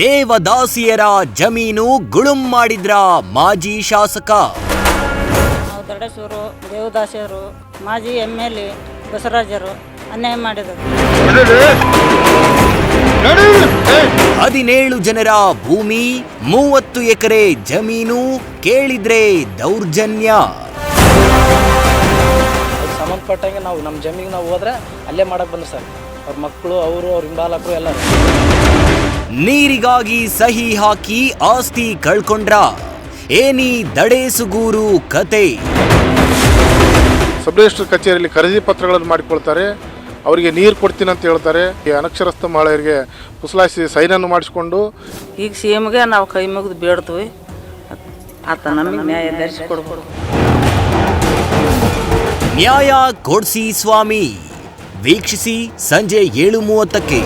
ದೇವದಾಸಿಯರ ಜಮೀನು ಗುಳುಂ ಮಾಡಿದ್ರ ಮಾಜಿ ಶಾಸಕ. ನಾವು ದಡಸೂರು ದೇವದಾಸಿಯರು ಮಾಜಿ MLA ಬಸವರಾಜರು ಅನ್ಯಾಯ ಮಾಡಿದರು. 17 ಜನರ ಭೂಮಿ 30 ಎಕರೆ ಜಮೀನು ಕೇಳಿದ್ರೆ ದೌರ್ಜನ್ಯ. ಸಂಬಂಧಪಟ್ಟಂಗೆ ನಾವು ನಮ್ಮ ಜಮೀನಿಗೆ ನಾವು ಹೋದ್ರೆ ಅಲ್ಲೇ ಮಾಡಕ್ ಬಂದು ಸರ್, ಅವ್ರ ಮಕ್ಕಳು ಅವರು ಅವ್ರ ಹಿಂಬಾಲಕರು ಎಲ್ಲ. ನೀರಿಗಾಗಿ ಸಹಿ ಹಾಕಿ ಆಸ್ತಿ ಕಳ್ಕೊಂಡ್ರ ಏನಿ ದಡೇಸುಗೂರು ಕತೆ. ಸಬ್ ರಿಜಿಸ್ಟರ್ ಕಚೇರಿಯಲ್ಲಿ ಖರೀದಿ ಪತ್ರಗಳನ್ನು ಮಾಡಿಕೊಳ್ತಾರೆ, ಅವರಿಗೆ ನೀರು ಕೊಡ್ತೀನಿ ಅಂತ ಹೇಳ್ತಾರೆ. ಈ ಅನಕ್ಷರಸ್ಥ ಮಹಿಳೆಯರಿಗೆ ಪುಸಲಾಯಿಸಿ ಸೈನನ್ನು ಮಾಡಿಸಿಕೊಂಡು ಈಗ CMಗೆ ನಾವು ಕೈ ಮುಗಿದು ಬೇಡ್ತೀವಿ, ಆತ ನಮಗೆ ನ್ಯಾಯ ಧರಿಸಿಕೊಡ್ಬೋದು. ನ್ಯಾಯ ಕೊಡ್ಸಿ ಸ್ವಾಮಿ. ವೀಕ್ಷಿಸಿ ಸಂಜೆ 7:30ಕ್ಕೆ.